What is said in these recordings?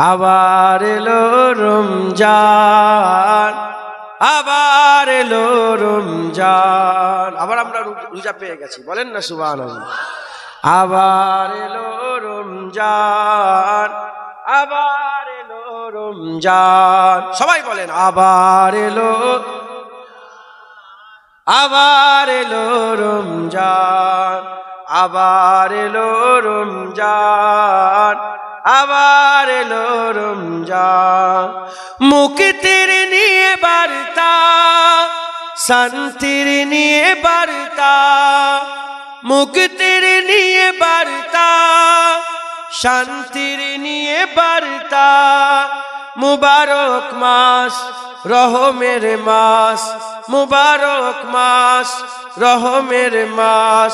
আবার এলো রমজান, আবার এলো রমজান। আবার আমরা রোজা পেয়ে গেছি, বলেন না সুবহানাল্লাহ। আবার এলো রমজান, আবার এলো রমজান। সবাই বলেন আবার এলো, আবার এলো রমজান, আবার এলো রমজান, আবার এলো রমজান। মুক্তির নিয়ে বার্তা, শান্তির নিয়ে বার্তা, মুক্তির নিয়ে বার্তা, শান্তির নিয়ে বার্তা। মুবারক মাস, রহমের মাস, মুবারক মাস, রহমের মাস,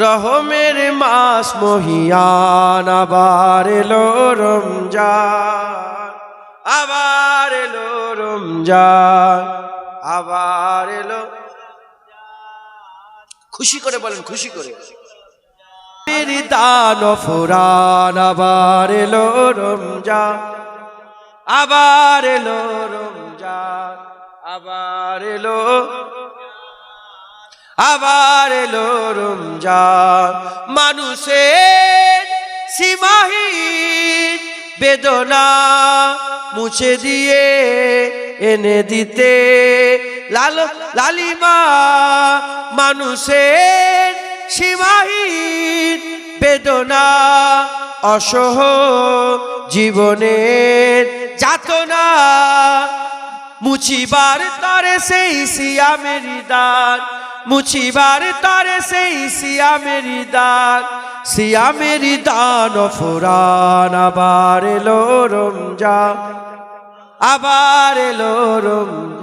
রহমের মাস মহিয়ান। আবার এলো রমজান, আবার এলো রমজান, আবার এলো। খুশি করে বলেন, খুশি করে। দান ফুরান, আবার এলো রমজান, আবার এলো রমজান, আবার এলো, আবার এলো রমজান। মানুষের সীমাহীন বেদনা মুছে দিয়ে এনে দিতে লালিমা। মানুষের সীমাহীন বেদনা, অসহ জীবনের যাতনা মুছিবার তরে সেই সিয়ামের দান, মুছিবার তরে সেই সিয়ামের দান, সিয়ামের দান ফুরান। আবার এলো রমজান, আবার এলো রমজান,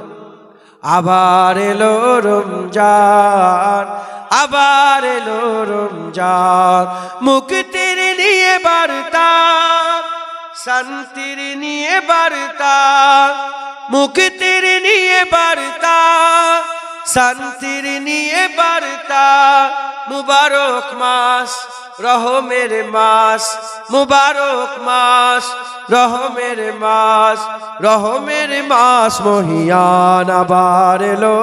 আবার এলো রমজান, আবার এলো রমজান। মুক্তির নিয়ে বার্তা, শান্তির নিয়ে বার্তা, মুক্তির নিয়ে বার্তা, শান্তির নিয়ে বার্তা। মুবারক মাস, রহমের মাস, মুবারক মাস, রহমের মাস, রহমের মাস মহিয়ান। আবার এলো,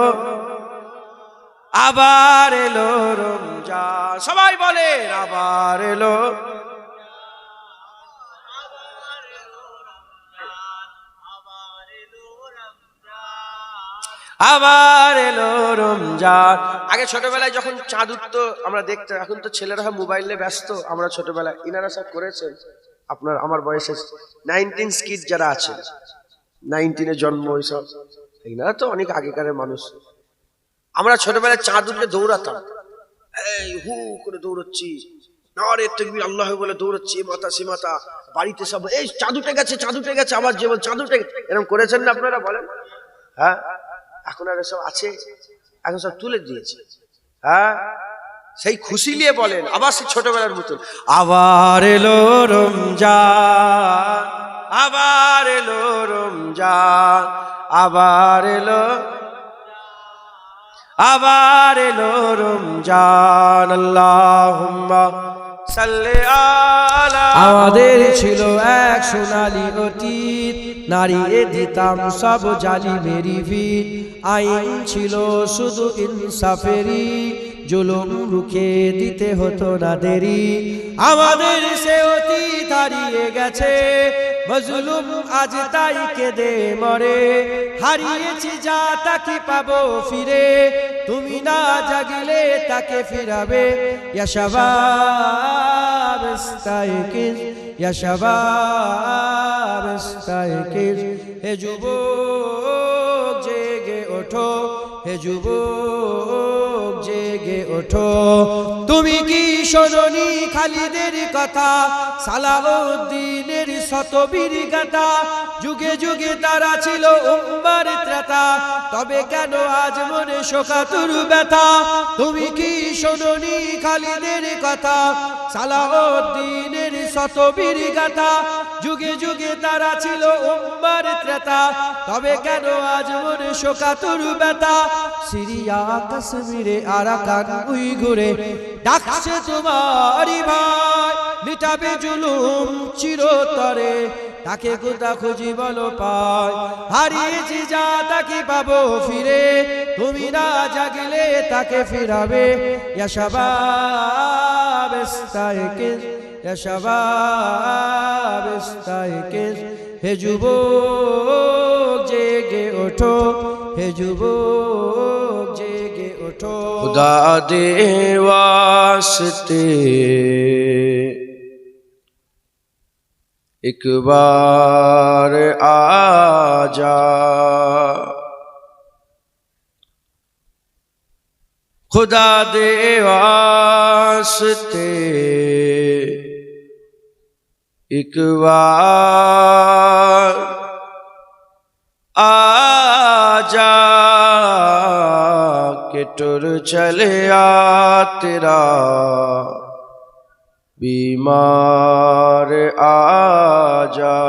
আবার এলো রমজান। সবাই বলে আবার এলো, আবার এলো রমজান। আগে ছোটবেলায় যখন চাঁদ উঠতো আমরা দেখতাম, এখন তো ছেলেরা মোবাইলে ব্যস্ত। আমরা ছোটবেলায় ইনারা সব করেছেন, আপনার আমার বয়সে 19 স্কিট যারা আছে, 19-এ জন্ম, ওইসব ইনারা তো অনেক আগেকারের মানুষ। আমরা ছোটবেলায় চাঁদ উঠলে দৌড়াতাম, এই হু করে দৌড়চ্ছি, নারে তাকবীর আল্লাহ বলে দৌড়চ্ছি, এ মাথা সে মাথা। বাড়িতে সব এই চাঁদ উঠে গেছে, চাঁদ উঠে গেছে, আবার যেমন চাঁদ উঠে গেছে। এরকম করেছেন না আপনারা? বলেন। হ্যাঁ, এখন আর সব আছে? এখন সব তুলে দিয়েছে। হ্যাঁ, সেই খুশি নিয়ে বলেন আবার সেই ছোটবেলার মতন। আবার এলো রমজান, আবার এলো রমজান, আবার এলো, আবার এলো রমজান। আল্লাহুম্মা সাল্লি আলা। আমাদের ছিল এক সোনালী অতীত, নারিয়ে দিতাম সব জালিমেরি ভিত। আইন ছিল শুধু ইনসাফেরি, জুলুম রুখে দিতে হতো না দেরি। আমাদের সে অতীত হারিয়ে গেছে, মজলুম আজ তাই কেঁদে মরে। হারিয়েছি যা তাকে পাবো ফিরে, তুমি না জাগলে তাকে ফিরাবে। ইয়া শাবাব ইস্তাইকিজ, ইয়া শাবাব ইস্তাইকিজ। হে যুবক জেগে ওঠো, হে যুবক জেগে ওঠো। তুমি কি শোনোনি খালিদের কথা, সালাউদ্দিনের শতবীর গাথা? যুগে যুগে তারা ছিল উম্মার ত্রাতা, তবে কেন আজ মনে শোকাতুর ব্যথা? তুমি কি শোনোনি খালিদের কথা, সালাউদ্দিনের শতবীর গাথা? যুগে যুগে তারা ছিল উম্মার ত্রাতা, তবে কেন আজ মনে শোকাতুর ব্যথা? সিরিয়া কাশ্মীরে আরাকান উইঘুরে ডাকছে তোমারই ভাই, মিটাবে জুলুম চিরতরে। তাকে কোথা খুঁজি বলো পাই, হারিয়েছি যা তাকে পাবো ফিরে, তুমি না জাগলে তাকে ফিরাবে। ইয়া শাবাব ইস্তাইকিজ, ইয়া শাবাব ইস্তাইকিজ, হে যুবক জেগে ওঠো, হে যুবক জেগে ওঠো। खुदा दे वास्ते एक बार आजा, खुदा दे वास्ते एक बार आजा, के टुर चले आ तेरा बीमार आजा,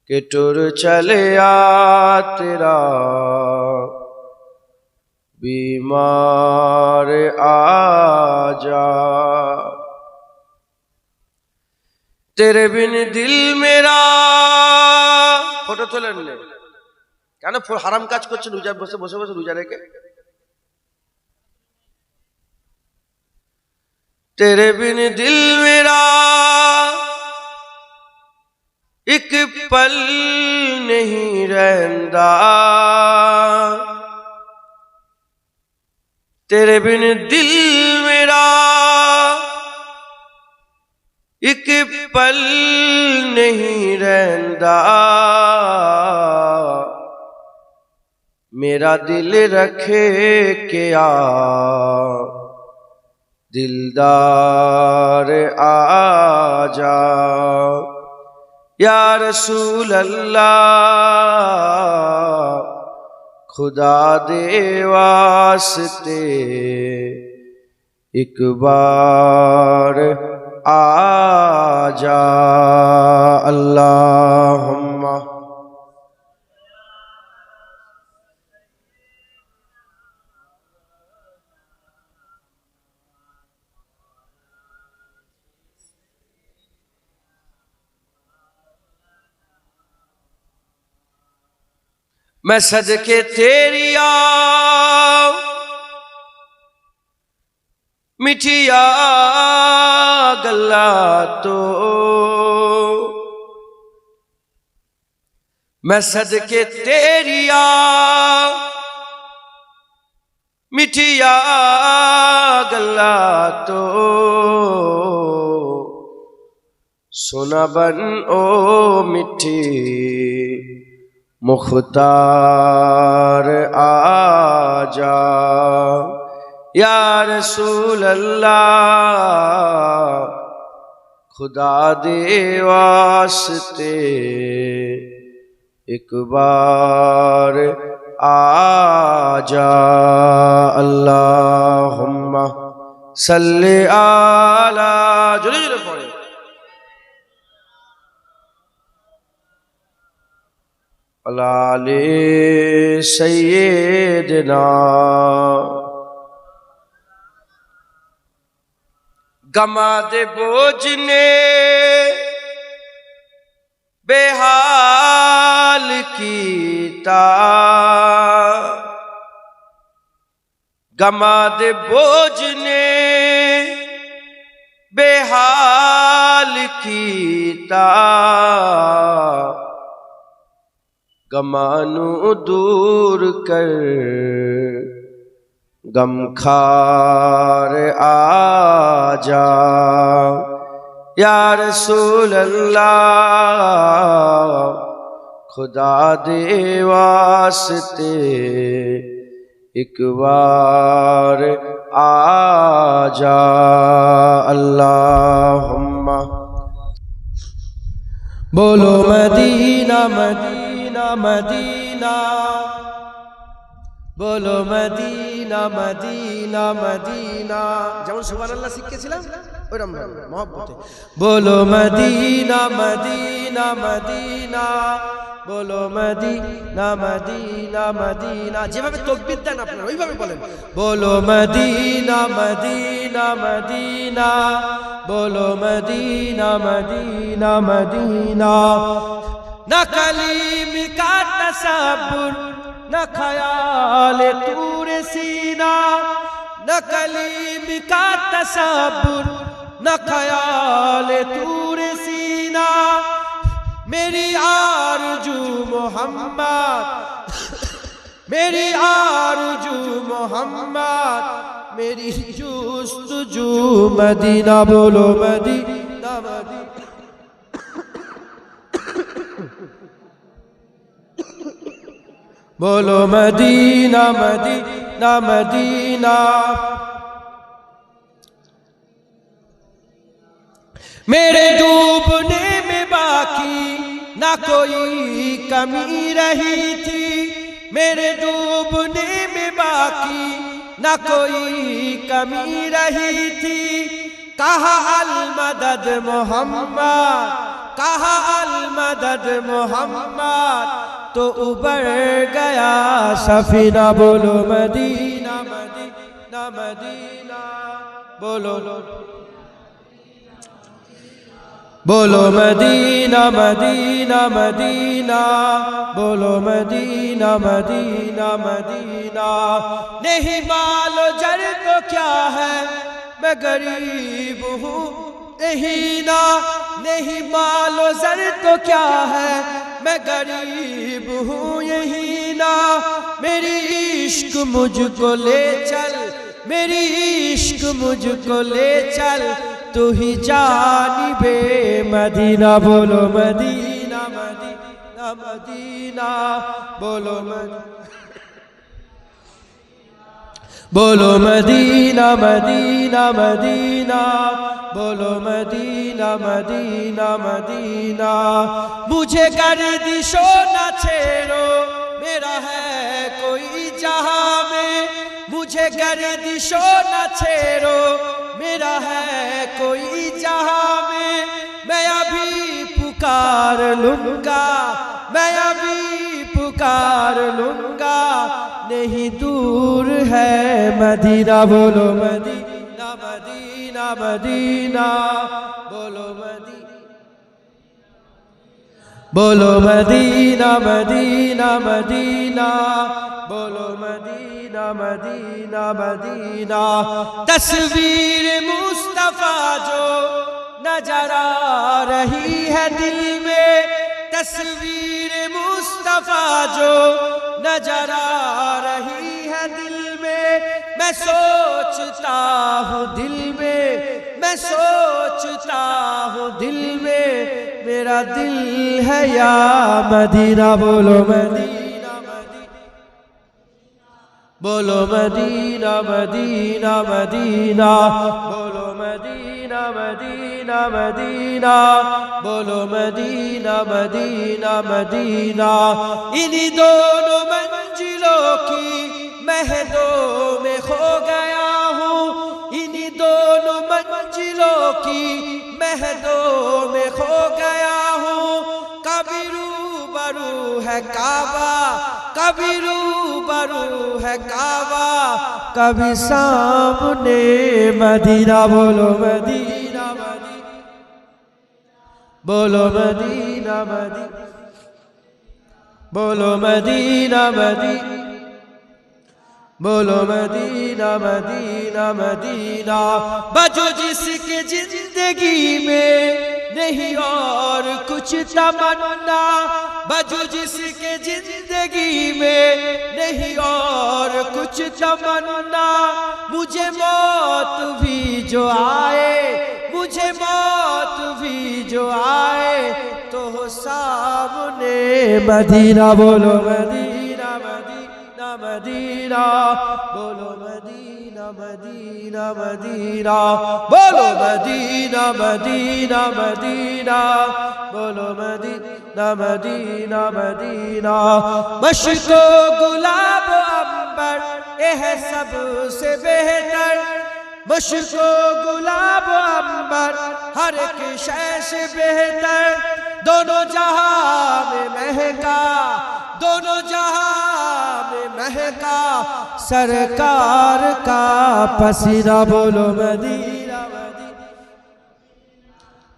के टुर चले आ तेरा बीमार आजा। तेरे बिन दिल मेरा, फोटो তোলেন না কেন? হারাম কাজ করছেন রোজা বসে বসে বসে রোজা রেখে। तेरे बिन दिल मेरा एक पल नहीं रहंदा, तेरे बिन दिल मेरा एक पल नहीं रहंदा, मेरा दिल रखे क्या दिलदार आजा। या रसूल अल्लाह खुदा दे वास्ते एक बार आजा। अल्लाहुम्मा मैं सदके तेरी आओ मिठिया गल्ला तो, मैं सदके तेरी आओ मिठिया गल्ला तो, सुना बन ओ मिठी मुख्तार आजा। या रसूल अल्लाह खुदा दे वास्ते एक बार आजा। अल्लाहुम्मा सल्ली आला, जोरे जोरे पढ़े, अलाले सैयदना। गमा दे बोझ ने बेहाल कीता, गमा दे बोझ ने बेहाल कीता, गमानू दूर कर गमखार आजा। या रसूल अल्लाह खुदा दे वास्ते एक बार आजा। अल्लाहुम्मा बोलो मदीना मदीना मदीना, बोलो मदीना मदीना मदीना। যেমন সুবহানাল্লাহ শিখেছিলাম ওইরকম মহব্বতে बोलो मदीना मदीना मदीना, বলো মদিনা মদিনা মদিনা। যেভাবে তাকবীর দেন আপনারা ওইভাবে বলেন, বলো মদিনা মদিনা মদিনা, বলো মদিনা মদিনা মদিনা। না কলিম কা তসব্বুর না ख्याल तूरे सीना, न कलीम का तसब्बुर न ख्याल तूरे सीना। मेरी आरज़ू मोहम्मद, मेरी आरज़ू मोहम्मद, मेरी जुस्तजू मदीना। बोलो मदीना मदीना, बोलो मदीना मदीना मदीना। मेरे डूबने में बाकी ना कोई कमी रही थी, मेरे डूबने में बाकी ना कोई कमी रही थी। कहा अल मदद मोहम्मद, कहा अल मदद मोहम्मद, तो उबर गया सफीना। बोलो मदीना मदीना मदीना, बोलो बोलो मदीना मदीना मदीना, बोलो मदीना मदीना मदीना। नहीं मालो जर तो क्या है, मैं गरीब हूँ यही ना। नहीं मालो जर तो क्या है, मैं गरीब हूँ यही ना। मेरी इश्क मुझको ले चल, मेरी इश्क मुझको ले चल, तू ही जानिबे मदीना। बोलो मदीना मदीना मदीना, बोलो मदीना, बोलो मदीना मदीना मदीना, बोलो मदीना मदीना मदीना। मुझे गर्दिशो न छेड़ो, मेरा है कोई जहां में। मुझे गर्दिशो न छेड़ो, मेरा है कोई जहां में। मैं अभी पुकार लूंगा, मैं अभी पुकार लूंगा, नहीं दूर है मदीना। बोलो मदीना मदीना मदीना, बोलो मदीना, बोलो मदीना मदीना मदीना, बोलो मदीना मदीना मदीना। तस्वीर मुस्तफा जो नजर आ रही है दिल में, तस्वीर मुस्तफा जो नजर आ रही है दिल में। मैं सोचता हूँ दिल में, मैं सोचता हूँ दिल में, मेरा दिल है या मदीना। बोलो मदीना मदीना, बोलो मदीना मदीना मदीना, बोलो मदीना मदीना मदीना, बोलो मदीना मदीना मदीना। इन्हीं दोनों मंजिलों की महदों में खो गया हूँ, इन्हीं दोनों मंजिलों की महदों में खो गया हूँ। कभी रूबरू है काबा, कभी रूबरू है काबा, कभी सामने मदीना। बोलो मदीना मदीना, बोलो मदीना मदीना, बोलो मदीना मदीना, बोलो मदीना मदीना मदीना। बजो जिसके जिंदगी में नहीं और कुछ तमन्ना, बजो जिसके जिंदगी में नहीं और कुछ तमन्ना। मुझे मौत भी जो आए, मुझे मौत भी जो आए, तो हो सामने मदीना। बोलो मदीना मदीना मदीना, बोलो मदीना मदीना मदीना, बोलो मदीना मदीना मदीना, बोलो मदीना मदीना मदीना। मशको गुलाब अंबर ये है सबसे बेहतर, मुश्को गुलाब अंबर हर एक शय से बेहतर दोनों जहां में महका दोनों जहां में महका सरकार का पसीना बोलो मदीना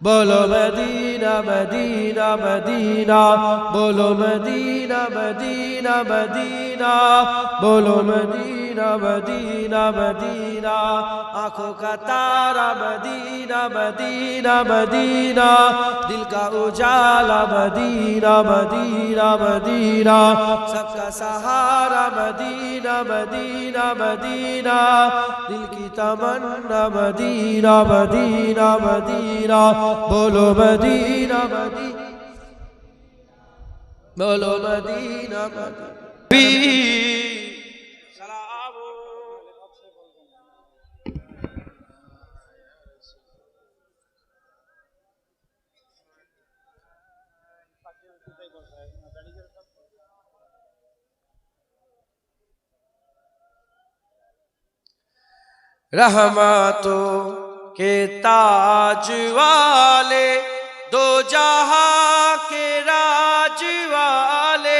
बोलो मदीना मदीना मदीना बोलो मदीना मदीना मदीना बोलो मदीना मदीना मदीना आंखों का तारा मदीना मदीना मदीना दिल का उजाला मदीना मदीना मदीना सबका सहारा मदीना मदीना मदीना दिल की तमन्ना मदीना मदीना मदीना बोलो मदीना मदीना बोलो मदीना मदीना रहमतों के ताज वाले दो जहां के राज वाले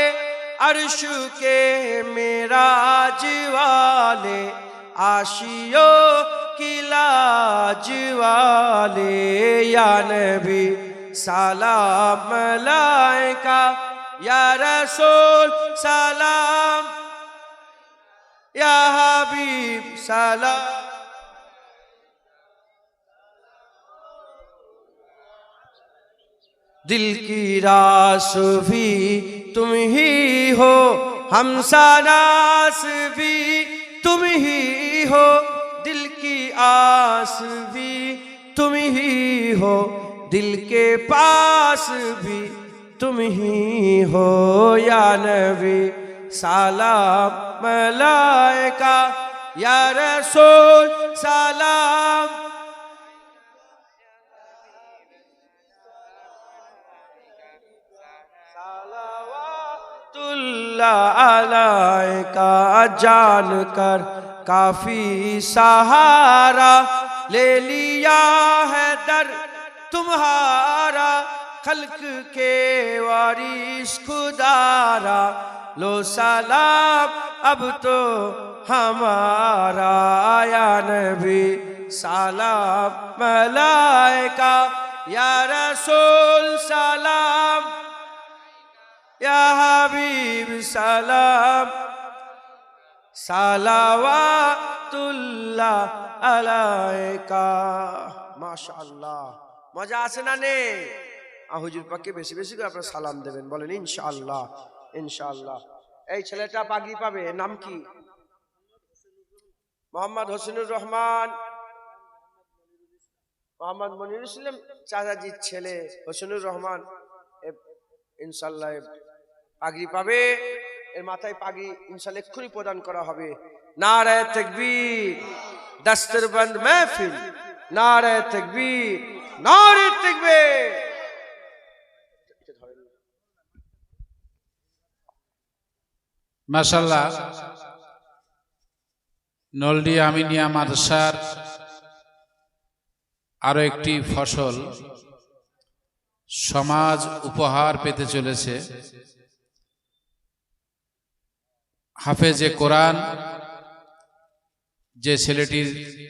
अर्श के मेराज वाले आशियों की लाज वाले या नबी सलाम मलाइका या रसूल सलाम या हबीब सलाम दिल की रास भी तुम ही हो हमसानास भी तुम ही हो दिल की आस भी तुम ही हो दिल के पास भी तुम ही हो या नबी सलाम मलाइका या रसूल सलाम अलैका जान कर काफी सहारा ले लिया है दर तुम्हारा खल्क के वारिस खुदारा लो सलाम अब तो हमारा या नबी सलाम मलाइका या रसूल सलाम या हबीब सलाम सलावातुल्लाह अलैका माशाআল্লাহ মজা আছে না নে হুজুর পাককে বেশি বেশি করে আপনারা সালাম দেবেন বলেন ইনশাআল্লাহ ইনশাআল্লাহ এই ছেলেটা পাগড়ি পাবে নাম কি মোহাম্মদ হোসেনুর রহমান মোহাম্মদ মনিরুল ইসলাম চাচাজির ছেলে হোসেনুর রহমান ইনশাআল্লাহ পাগড়ি পাবে এর মাথায় পাগড়ি ইনশাআল্লাহ এক্ষুনি প্রদান করা হবে নারায়ে তাকবীর দস্তরবন্দ মাহফিল নারায়ে তাকবীর নারায়ে তাকবীর মাশাআল্লাহ নলডি আমিনিয়া মাদ্রাসার আরো একটি ফসল সমাজ উপহার পেতে চলেছে হাফেজে কোরআন যে ছেলেটির